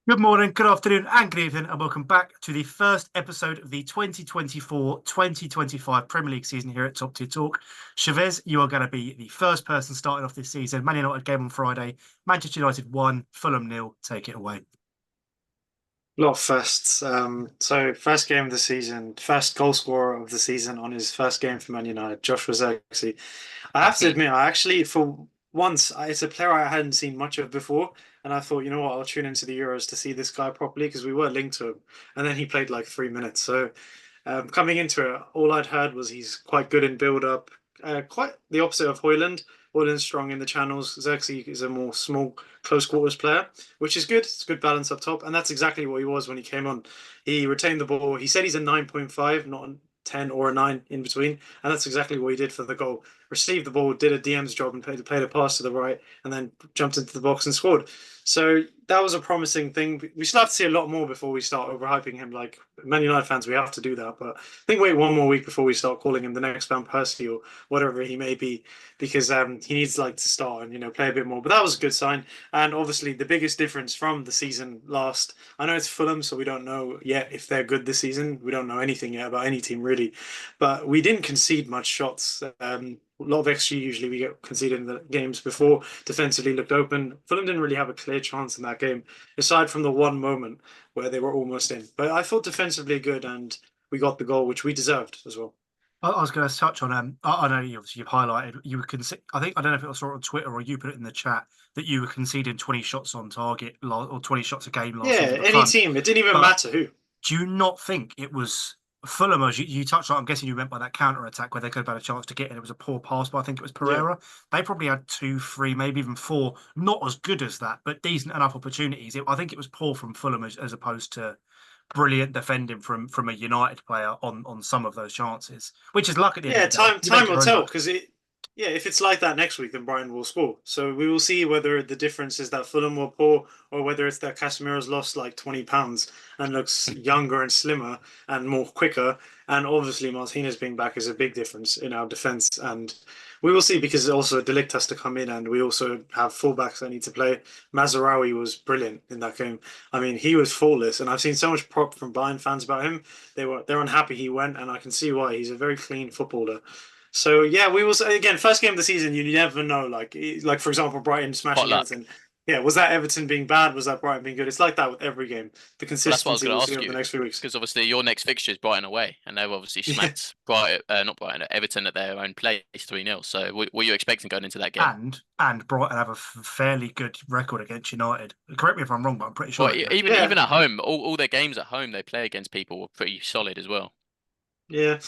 Good morning, good afternoon, and good evening, and welcome back to the first episode of the 2024-2025 Premier League season here at Top Tier Talk. Chavez, you are going to be the first person starting off this season. Man United game on Friday, Manchester United 1, Fulham nil. Take it away. A lot of firsts. So first game of the season, first goal scorer of the season on his first game for Man United, Joshua Zirkzee. I have to admit, I actually, for once, it's a player I hadn't seen much of before, and I thought, you know what, I'll tune into the Euros to see this guy properly because we were linked to him, and then he played like 3 minutes. So coming into it, all I'd heard was he's quite good in build up, quite the opposite of Hoyland. Hoyland's strong in the channels. Xerxes is a more small, close quarters player, which is good. It's good balance up top, and that's exactly what he was when he came on. He retained the ball. He said he's a 9.5, not a 10 or a 9 in between, and that's exactly what he did for the goal. Received the ball, did a DM's job, and played a pass to the right, and then jumped into the box and scored. So that was a promising thing. We still have to see a lot more before we start overhyping him. Like Man United fans, we have to do that. But I think wait one more week before we start calling him the next Van Persie or whatever he may be, because he needs like to start and play a bit more. But that was a good sign. And obviously the biggest difference from the season last, I know it's Fulham, so we don't know yet if they're good this season. We don't know anything yet about any team really, but we didn't concede much shots. A lot of XG usually we get conceded in the games before defensively looked open. Fulham didn't really have a clear chance in that game, aside from the one moment where they were almost in. But I thought defensively good, and we got the goal, which we deserved as well. I was going to touch on. I know you've highlighted you were I think I don't know if it was on Twitter or you put it in the chat that you were conceding 20 shots on target or 20 shots a game last season Yeah, at the any front. team. It didn't even But matter who. do you not think it was Fulham, as you touched on? I'm guessing you meant by that counter attack where they could have had a chance to get it. It was a poor pass, but I think it was Yeah. Pereira. They probably had two, three, maybe even four, not as good as that, but decent enough opportunities. I think it was poor from Fulham as opposed to brilliant defending from a United player on some of those chances, which is luck at the end of Yeah, the day. time You make time will your own tell luck. because if it's like that next week, then Brighton will score. So we will see whether the difference is that Fulham were poor or whether it's that Casemiro's lost like 20 pounds and looks younger and slimmer and more quicker. And obviously Martinez being back is a big difference in our defense. And we will see because also De Ligt has to come in and we also have fullbacks that need to play. Mazraoui was brilliant in that game. I mean, he was flawless, and I've seen so much prop from Bayern fans about him. They're unhappy he went, and I can see why. He's a very clean footballer. So yeah, we will say again. First game of the season, you never know. Like for example, Brighton smashing Potluck. Everton. Yeah, was that Everton being bad? Was that Brighton being good? It's like that with every game. The Well, that's what I was consistency going we'll to see ask over the you, next few weeks. because obviously your next fixture is Brighton away, and they've obviously Yeah, smacked Brighton, not Brighton, Everton at their own place 3-0. So, what were you expecting going into that game? And Brighton have a fairly good record against United. Correct me if I'm wrong, but I'm pretty sure Well, they do. even yeah. at home, all their games at home they play against people were pretty solid as well. Yeah,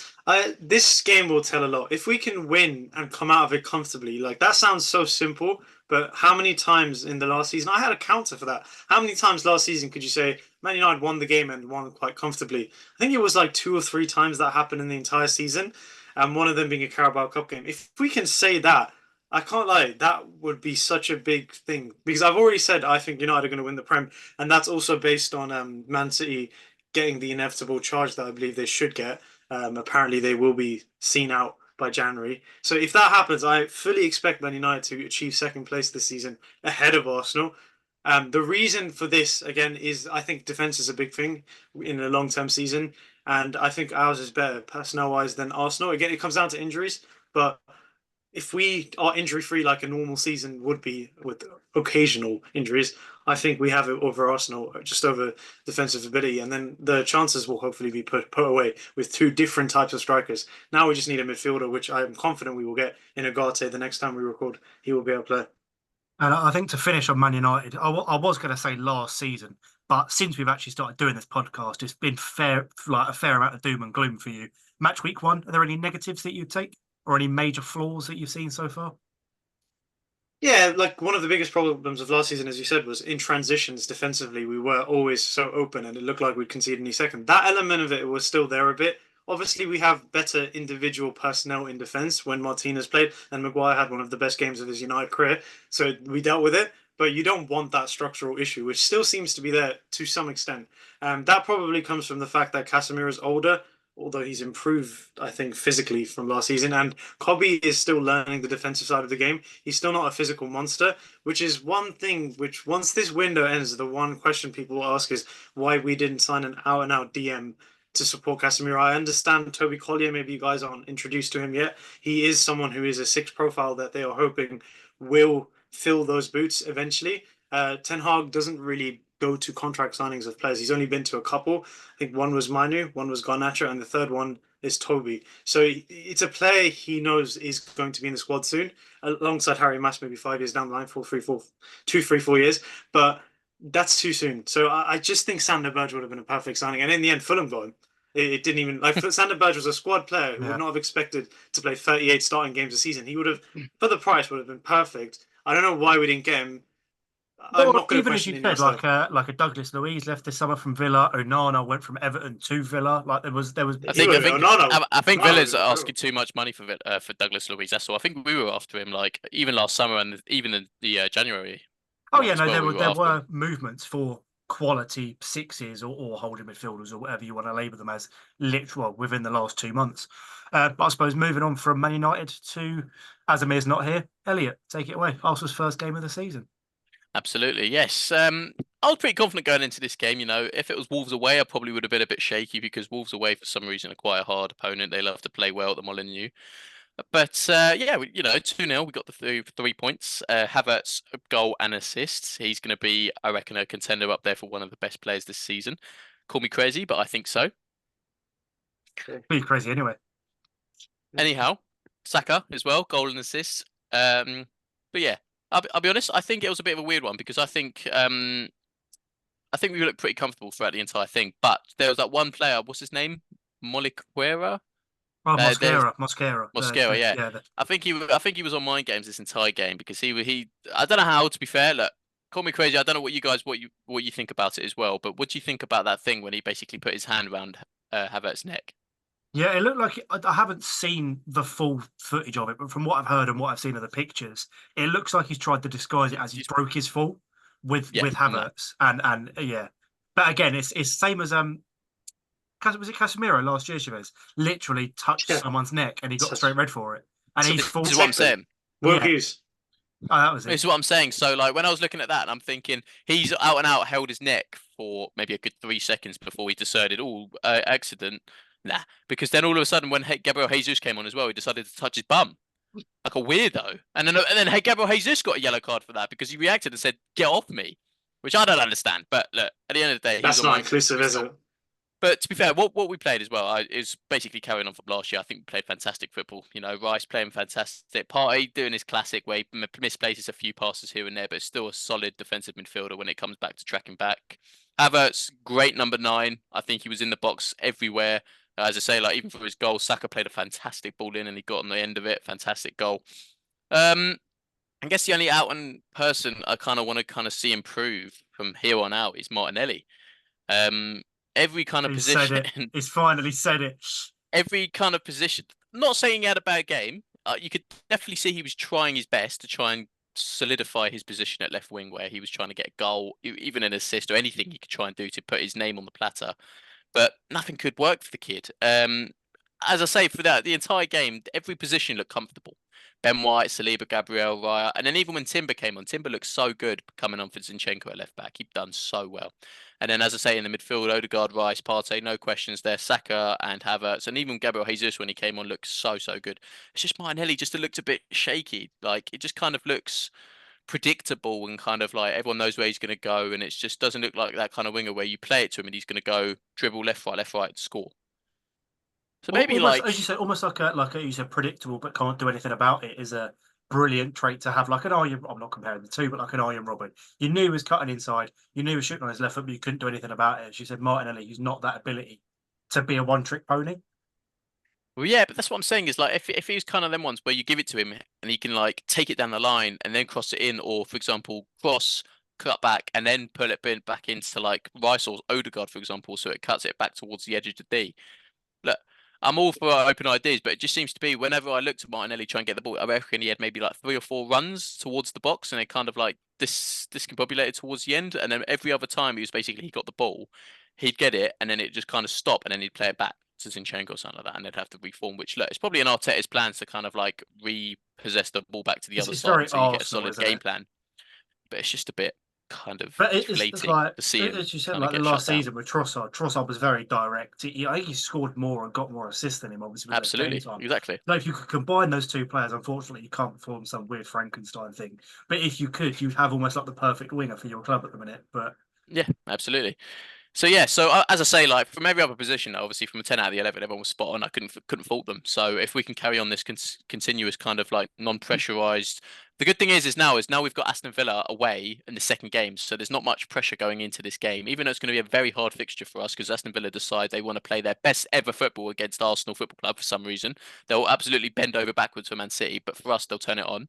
this game will tell a lot. If we can win and come out of it comfortably, like that sounds so simple, but how many times in the last season, I had a counter for that. How many times last season could you say Man United won the game and won quite comfortably? I think it was like two or three times that happened in the entire season, and one of them being a Carabao Cup game. If we can say that, I can't lie, that would be such a big thing because I've already said I think United are going to win the Prem, and that's also based on Man City getting the inevitable charge that I believe they should get. Apparently, they will be seen out by January. So if that happens, I fully expect Man United to achieve second place this season ahead of Arsenal. The reason for this again is I think defense is a big thing in a long-term season, and I think ours is better personnel-wise than Arsenal. Again, it comes down to injuries, but if we are injury free like a normal season would be with occasional injuries, I think we have it over Arsenal, just over defensive ability, and then the chances will hopefully be put away with two different types of strikers. Now we just need a midfielder, which I am confident we will get in Agate the next time we record. He will be able to play. And I think to finish on Man United, I was going to say last season, but since we've actually started doing this podcast, it's been like a fair amount of doom and gloom for you. Match week one, are there any negatives that you'd take or any major flaws that you've seen so far? Yeah, like one of the biggest problems of last season, as you said, was in transitions defensively. We were always so open and it looked like we'd concede any second. That element of it was still there a bit. Obviously, we have better individual personnel in defence when Martinez played, and Maguire had one of the best games of his United career. So we dealt with it, but you don't want that structural issue, which still seems to be there to some extent. That probably comes from the fact that Casemiro is older, although he's improved, I think, physically from last season, and Kobe is still learning the defensive side of the game. He's still not a physical monster, which is one thing which, once this window ends, the one question people will ask is why we didn't sign an out and out DM to support Casemiro. I understand Toby Collier, maybe you guys aren't introduced to him yet. He is someone who is a six profile that they are hoping will fill those boots eventually. Ten Hag doesn't really go to contract signings of players. He's only been to a couple. I think one was Manu, one was Garnacho, and the third one is Toby. So it's a player he knows is going to be in the squad soon, alongside Harry Mass, maybe 5 years down the line, 2, 3, 4 years. But that's too soon. So I just think Sander Berge would have been a perfect signing. And in the end, Fulham got him. It didn't even like Sander Berge was a squad player who would not have expected to play 38 starting games a season. He would have, for the price, would have been perfect. I don't know why we didn't get him. I'm not going to Even as question you Ineos, said, though. like a Douglas Luiz left this summer from Villa. Onana went from Everton to Villa. Like there was I He would think have been Onana. I think Onana would Villa's have been asking incredible. too much money for Douglas Luiz. That's all. I think we were after him like even last summer and even in the January Oh one yeah, as no, well. We were there after him. were movements for quality sixes or holding midfielders or whatever you want to label them as, literal within the last 2 months. But I suppose moving on from Man United to Asamir's not here. Elliot, take it away. Arsenal's first game of the season. Absolutely, yes. I was pretty confident going into this game. You know, if it was Wolves away, I probably would have been a bit shaky because Wolves away, for some reason, are quite a hard opponent. They love to play well at the Molineux. But yeah, you know, 2-0, we got the 3 points. Havertz a goal and assists. He's going to be, I reckon, a contender up there for one of the best players this season. Call me crazy, but I think so. Be crazy anyway. Anyhow, Saka as well, goal and assists. But yeah, I'll be honest. I think it was a bit of a weird one because I think we looked pretty comfortable throughout the entire thing. But there was that one player. What's his name? Moliquera. Oh, There's Mosquera. Mosquera. Yeah, Yeah, I think he was on mind games this entire game because he. I don't know how. To be fair, look, call me crazy. I don't know what you guys what you think about it as well. But what do you think about that thing when he basically put his hand around Havertz's neck? yeah. It looked like I haven't seen the full footage of it, but from what I've heard and what I've seen of the pictures, it looks like he's tried to disguise it as he broke his fall Yeah, with no. Havertz and yeah. But again, it's same as was it Casemiro last year? Chavez literally touched Yeah. someone's neck and he got Such- straight red for it, and he's full. This is what I'm saying. Will Yeah. Hughes. Oh, that was it. This is what I'm saying. So, like, when I was looking at that, I'm thinking he's out and out held his neck for maybe a good 3 seconds before he decided, oh, accident. Nah, because then all of a sudden, when Gabriel Jesus came on as well, he decided to touch his bum like a weirdo. And then hey, Gabriel Jesus got a yellow card for that because he reacted and said, "Get off me," which I don't understand. But look, at the end of the day, he was That's on not my inclusive, is it? But to be fair, what we played as well is basically carrying on from last year. I think we played fantastic football. You know, Rice playing fantastic. Partey doing his classic way, misplaces a few passes here and there, but still a solid defensive midfielder when it comes back to tracking back. Havertz, great number 9. I think he was in the box everywhere. As I say, like even for his goal, Saka played a fantastic ball in and he got on the end of it. Fantastic goal. I guess the only out and person I kind of want to kind of see improve from here on out is Martinelli. Um, every kind of He said position, it. He's finally said it. every kind of position. Not saying he had a bad game. You could definitely see he was trying his best to try and solidify his position at left wing, where he was trying to get a goal, even an assist or anything he could try and do to put his name on the platter. But nothing could work for the kid. As I say, for that the entire game, every position looked comfortable. Ben White, Saliba, Gabriel, Raya, and then even when Timber came on, Timber looked so good coming on for Zinchenko at left back. He'd done so well. And then, as I say, in the midfield, Odegaard, Rice, Partey, no questions there. Saka and Havertz, and even Gabriel Jesus when he came on looked so good. It's just Martinelli just looked a bit shaky. Like it just kind of looks predictable and kind of like everyone knows where he's going to go, and it just doesn't look like that kind of winger where you play it to him and he's going to go dribble left, right, score. So maybe Almost, as like you said, almost like you said, predictable, but can't do anything about it is a brilliant trait to have. Like an Arjen, I'm not comparing the two, but like an Arjen Robben. You knew he was cutting inside, you knew he was shooting on his left foot, but you couldn't do anything about it. As you said, Martinelli, who's not that ability to be a one-trick pony. well, yeah, but that's what I'm saying is like if he's kind of them ones where you give it to him and he can like take it down the line and then cross it in, or for example cross, cut back and then pull it back into like Rice or Odegaard, for example, so it cuts it back towards the edge of the D. Look, I'm all for open ideas, but it just seems to be whenever I looked at Martinelli try and get the ball, I reckon he had maybe like 3 or 4 runs towards the box, and it kind of like discombobulated towards the end. And then every other time he was basically he got the ball, he'd get it, and then it just kind of stopped, and then he'd play it back Zinchenko or something like that, and they'd have to reform. Which look, it's probably in Arteta's plans to kind of like repossess the ball back to the other It's side very until you get a Arsenal, solid isn't game it? plan. But it's just a bit kind of But it's deflating like, to see him as you said, kind of like the get shut last down. season with Trossard. Trossard was very direct. I think he scored more and got more assists than him, obviously, with less game Absolutely, time. exactly. Now, if you could combine those two players, unfortunately, you can't perform some weird Frankenstein thing. But if you could, you'd have almost like the perfect winger for your club at the minute. But Yeah, absolutely. So yeah, so as I say, like from every other position, obviously from a 10 out of the 11, everyone was spot on. I couldn't fault them. So if we can carry on this continuous kind of like non-pressurized, the good thing is now we've got Aston Villa away in the second game, so there's not much pressure going into this game. Even though it's going to be a very hard fixture for us because Aston Villa decide they want to play their best ever football against Arsenal Football Club for some reason. They'll absolutely bend over backwards for Man City, but for us, they'll turn it on.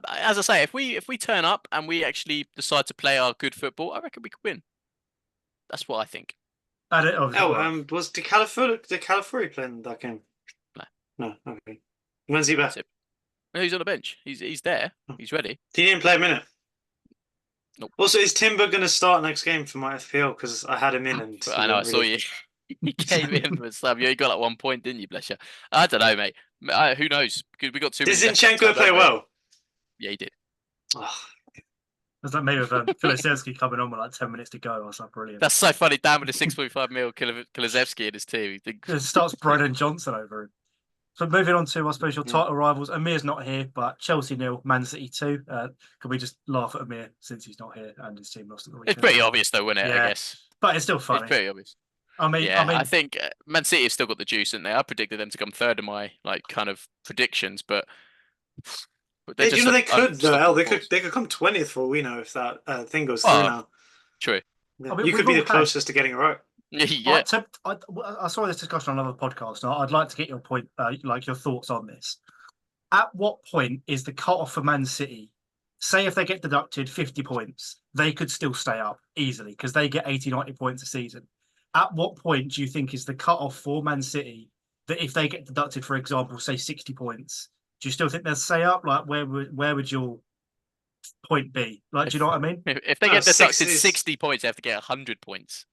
As I say, if we turn up and we actually decide to play our good football, I reckon we could win. That's what I think. and it obviously well, was Calafuri playing that game? No. Okay. When's he back? No, he's on the bench. He's there. He's ready. He didn't play a minute. Nope. Also, is Timber going to start next game for my FPL? Because I had him in and I know. I saw you. You came in with some. You got like 1 point, didn't you, bless you? I don't know, mate. Who knows? Because we got too Did many. Zinchenko play well? Yeah, he did. Oh. It's like maybe with Kulusevski coming on with like 10 minutes to go. I was like, brilliant. That's so funny. Dan with a 6.5 mil Kulusevski in his team. It starts Brennan Johnson over him. So moving on to, I suppose, your title rivals. Amir's not here, but Chelsea 0, Man City 2. Can we just laugh at Amir since he's not here and his team lost at the weekend? It's pretty obvious, though, isn't it? Yeah. I guess. But it's still funny. It's pretty obvious. I mean, I think Man City have still got the juice, haven't they? I predicted them to come third in my like kind of predictions, but they could though. They could come 20th for all we know if that thing goes through now. True. Yeah. You could be the closest to getting it right. Yeah. I saw this discussion on another podcast, and I'd like to get your point, like your thoughts on this. At what point is the cut-off for Man City? Say if they get deducted 50 points, they could still stay up easily because they get 80, 90 points a season. At what point do you think is the cut-off for Man City that if they get deducted, for example, say 60 points, do you still think they'll stay up? Like, where would your point be? Like, do you know what I mean? If they get deducted 60 points, they have to get 100 points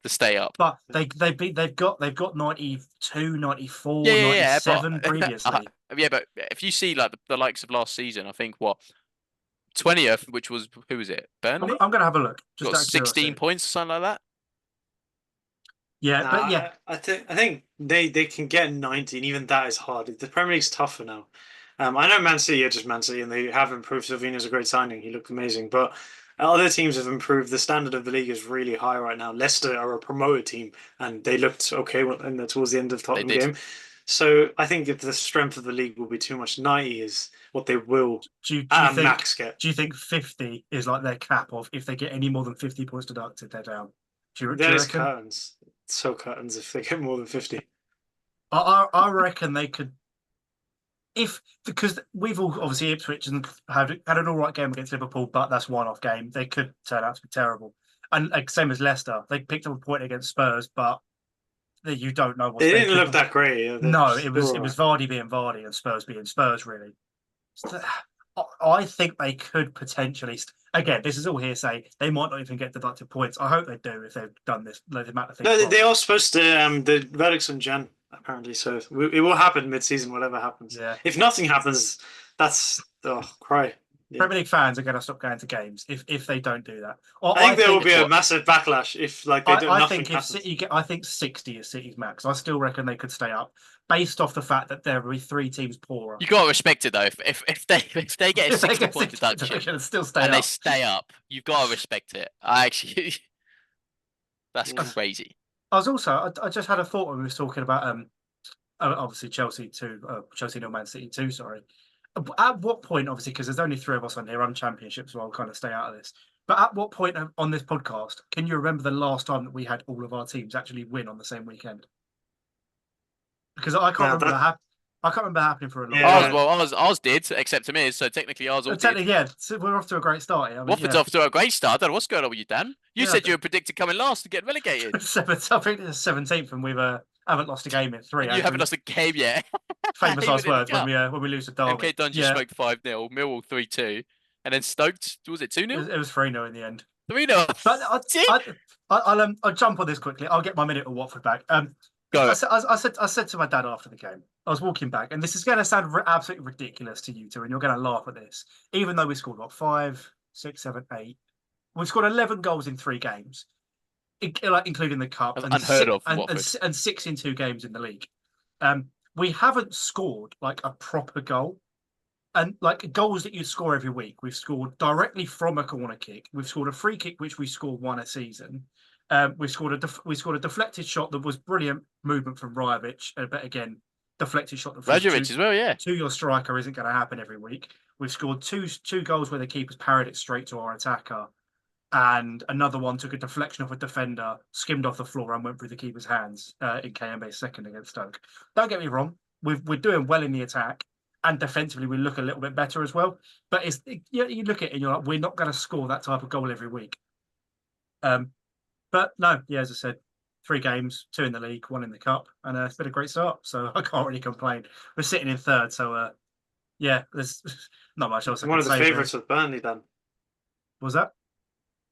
to stay up. But they've got 92, 94, 97 previously. But if you see like the likes of last season, I think 20th, which was who was it? Burnley. I'm gonna have a look. Just got 16 points, something like that. Yeah, but yeah, I think they can get 90, and even that is hard. The Premier League's tougher now. I know Man City are just Man City, and they have improved. Silvino's a great signing; he looked amazing. But other teams have improved. The standard of the league is really high right now. Leicester are a promoted team, and they looked okay towards the end of the Tottenham game. So I think if the strength of the league will be too much, 90 is what they will max get. Do you think 50 is like their cap of if they get any more than 50 points deducted, they're down? That is curtains. It's so curtains if they get more than 50. I reckon they could, because we've all obviously Ipswich and had an all right game against Liverpool, but that's one-off game. They could turn out to be terrible. And like, same as Leicester, they picked up a point against Spurs, but you don't know what they didn't look that great. No, it was Vardy being Vardy and Spurs being Spurs, really. So, I think they could potentially. Again, this is all hearsay. They might not even get deducted points. I hope they do if they've done this. The amount of things. No, they are supposed to. The verdict's in Jan apparently, so it will happen mid-season, whatever happens. Yeah. If nothing happens, that's cry. Yeah. Premier League fans are going to stop going to games if they don't do that. I think there will be a massive backlash if they don't. I think if City I think 60 is City's max. I still reckon they could stay up based off the fact that there will be 3 teams poorer. You got to respect it though. If they get a 60 point deduction still stay and up. they stay up, you've got to respect it. That's crazy. I just had a thought when we were talking about obviously Chelsea 0 Man City 2. Sorry. At what point, obviously, because there's only 3 of us on here on championships, so I'll kind of stay out of this. But at what point on this podcast can you remember the last time that we had all of our teams actually win on the same weekend? Because I can't remember that. I can't remember happening for a long time. Ours did, except Amir's, so technically ours all did. Yeah, so we're off to a great start here. Watford's off to a great start. I don't know what's going on with you, Dan. You said you were predicted coming last to get relegated. I think it's the 17th, and we've haven't lost a game in 3. You haven't lost a game yet. Famous last words when we lose to Derby. MK Dundee smoked 5-0, Millwall 3-2, and then Stoke, was it 2-0? It was 3-0 in the end. 3-0. But I'll jump on this quickly. I'll get my minute of Watford back. Go. I said to my dad after the game, I was walking back, and this is going to sound absolutely ridiculous to you two, and you're going to laugh at this. Even though we scored what 5, 6, 7, 8, we've scored 11 goals in 3 games, like including the cup, That's and unheard of for and, Watford. and 6 in 2 games in the league. We haven't scored like a proper goal. And like goals that you score every week, we've scored directly from a corner kick. We've scored a free kick, which we scored 1 a season. We scored a deflected shot that was brilliant movement from Rajovic, but again, deflected shot that Rajovic as well, yeah. to your striker isn't going to happen every week. We've scored two goals where the keeper's parried it straight to our attacker, and another one took a deflection off a defender, skimmed off the floor, and went through the keeper's hands in KMB's second against Stoke. Don't get me wrong, we're doing well in the attack. And defensively, we look a little bit better as well. But you look at it and you're like, we're not going to score that type of goal every week. But no, yeah, as I said, 3 games, 2 in the league, 1 in the cup, and it's been a great start. So I can't really complain. We're sitting in 3rd, so yeah, there's not much else. One of the favourites with Burnley, then. Was that?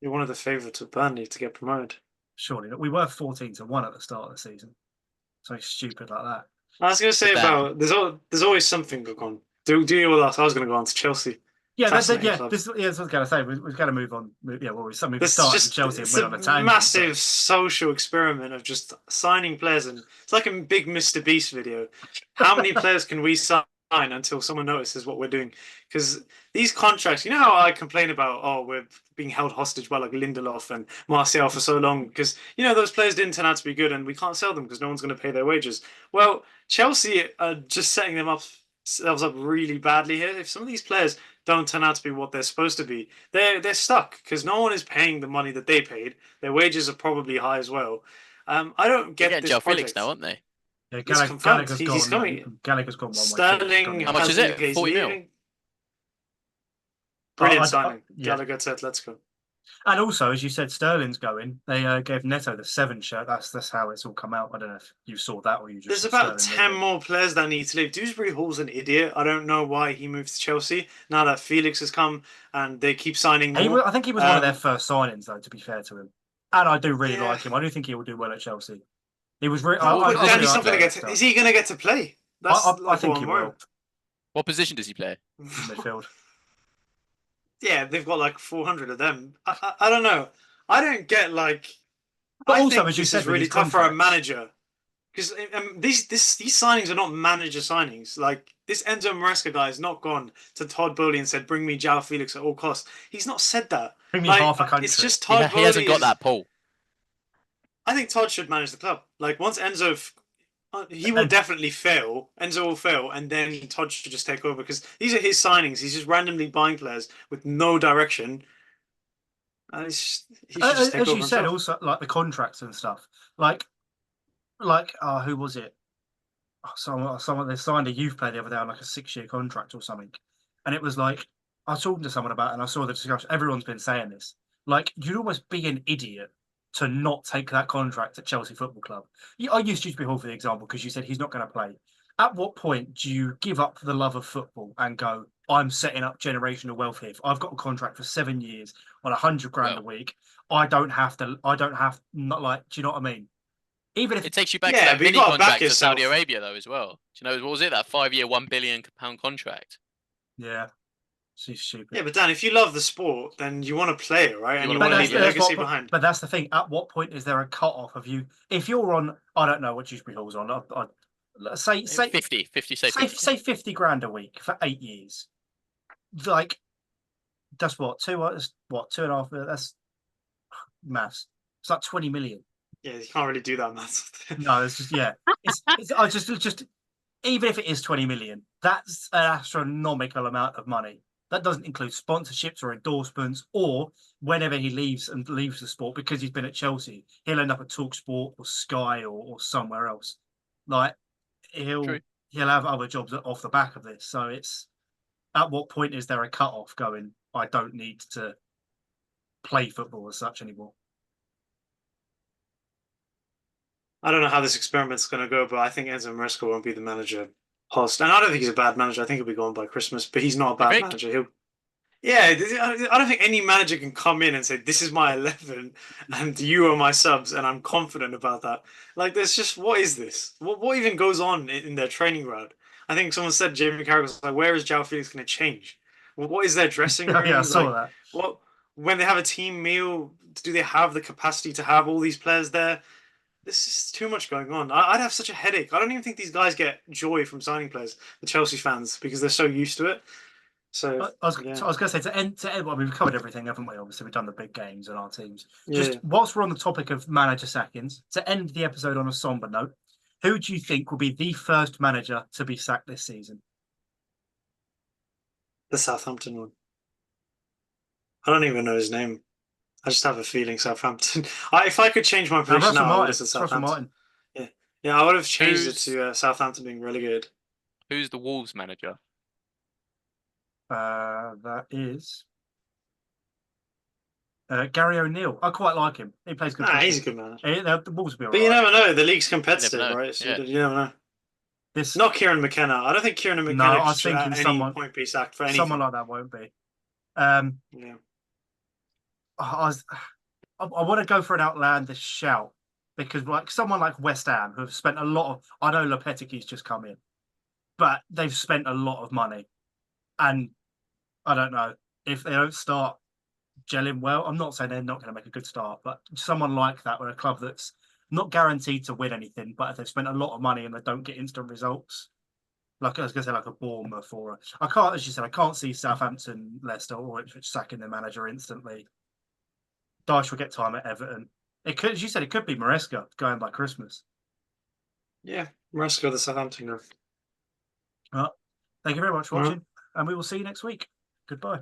You're one of the favourites with Burnley to get promoted. Surely not. We were 14-1 at the start of the season. Something stupid like that. I was going to say about there's always something going on. Do you with us? I was going to go on to Chelsea. That's what I was going to say. We've got to move on. Yeah, well, we started in Chelsea and went on a tangent. Massive social experiment of just signing players, and it's like a big Mr. Beast video. How many players can we sign until someone notices what we're doing? Because these contracts, you know how I complain about, we're being held hostage by like Lindelof and Martial for so long because those players didn't turn out to be good and we can't sell them because no one's going to pay their wages. Well, Chelsea are just setting themselves up really badly here. If some of these players don't turn out to be what they're supposed to be, they're stuck because no one is paying the money that they paid. Their wages are probably high as well. I don't get this project. Felix now, aren't they? Yeah, Gallagher's gone. Gallagher's gone 1 way. Sterling, how much is it? 40 mil. Brilliant signing. Gallagher said, "Let's go." And also, as you said, Sterling's going. They gave Neto the 7 shirt. That's how it's all come out. I don't know if you saw that or you just. There's about 10 more players that need to leave. Dewsbury Hall's an idiot. I don't know why he moved to Chelsea. Now that Felix has come and they keep signing more. I think he was one of their first signings, though. To be fair to him, and I do really like him. I do think he will do well at Chelsea. He was really. Is he going to get to play? I think he will. What position does he play? Midfield. Yeah, they've got like 400 of them. I don't know. I don't get like. But I also, think as you this said, is really tough for a manager because these signings are not manager signings. Like this Enzo Maresca guy has not gone to Todd Bowley and said, "Bring me João Felix at all costs." He's not said that. Bring me half a country. It's just Todd Bowley. He hasn't got that pull. I think Todd should manage the club. Like once Enzo. He will definitely fail. Enzo will fail, and then Todd should just take over because these are his signings. He's just randomly buying players with no direction. As you said, also like the contracts and stuff. Like who was it? Someone they signed a youth player the other day on like a 6-year contract or something, and it was like I was talking to someone about it and I saw the discussion. Everyone's been saying this. Like you'd almost be an idiot to not take that contract at Chelsea Football Club. I used Dewsbury Hall for the example because you said he's not going to play. At what point do you give up the love of football and go, I'm setting up generational wealth here. I've got a contract for 7 years on $100,000 a week. I don't have, not like, do you know what I mean? Even if it takes you back to that mini contract to Saudi Arabia though as well. Do you know, what was it? That 5-year, £1 billion contract. Yeah. She's stupid. Yeah, but Dan, if you love the sport, then you want to play it, right? And you want to leave a legacy behind. But that's the thing. At what point is there a cut-off of you? If you're on, I don't know what Dewsbury Hall's on. Say 50, say 50. Say $50,000 a week for 8 years. Like, that's what 2.5. That's maths. It's like 20 million. Yeah, you can't really do that maths. No, it's just I just even if it is 20 million, that's an astronomical amount of money. That doesn't include sponsorships or endorsements, or whenever he leaves the sport because he's been at Chelsea, he'll end up at TalkSport or Sky or somewhere else. Like he'll have other jobs off the back of this. So it's at what point is there a cut-off going, I don't need to play football as such anymore? I don't know how this experiment's going to go, but I think Enzo Maresca won't be the manager. And I don't think he's a bad manager. I think he'll be gone by Christmas, but he's not a bad manager. Yeah, I don't think any manager can come in and say, "This is my 11, and you are my subs," and I'm confident about that. Like, there's just what is this? What even goes on in their training ground? I think someone said Jamie Carragher was like, "Where is João Felix going to change? What is their dressing Yeah, I room saw like? that. What when they have a team meal? Do they have the capacity to have all these players there? This is too much going on. I'd have such a headache. I don't even think these guys get joy from signing players, the Chelsea fans, because they're so used to it. So So I was going to say to end. Well, we've covered everything, haven't we? Obviously, we've done the big games and our teams. yeah. Just whilst we're on the topic of manager sackings, to end the episode on a somber note, who do you think will be the first manager to be sacked this season? The Southampton one. I don't even know his name. I just have a feeling Southampton. If I could change my prediction Russell now, I would have Martin. said It's Russell Southampton. Martin. Yeah, yeah, I would have changed it Who's to Southampton being relegated. who's the Wolves manager? That is Gary O'Neill. I quite like him. He plays good Nah, football. he's a good man. The Wolves will be But you all right. never know. The league's You never competitive, know. right? So Yeah. you never know. This Not Kieran McKenna. I don't think Kieran no, McKenna I was should thinking at any someone point be sacked for anything. someone like that won't be. Yeah. I was. I want to go for an outlandish shout because like someone like West Ham who have spent a lot of. I know Lopetegui's just come in, but they've spent a lot of money, and I don't know if they don't start gelling well. I'm not saying they're not going to make a good start, but someone like that, or a club that's not guaranteed to win anything, but if they've spent a lot of money and they don't get instant results, like I was going to say, like a Bournemouth or I can't, as you said, I can't see Southampton, Leicester, or Ipswich sacking their manager instantly. Dyche will get time at Everton. It could, as you said, it could be Maresca going by Christmas. Yeah, Moscow, the Southampton group. Well, thank you very much for All right. watching, and we will see you next week. Goodbye.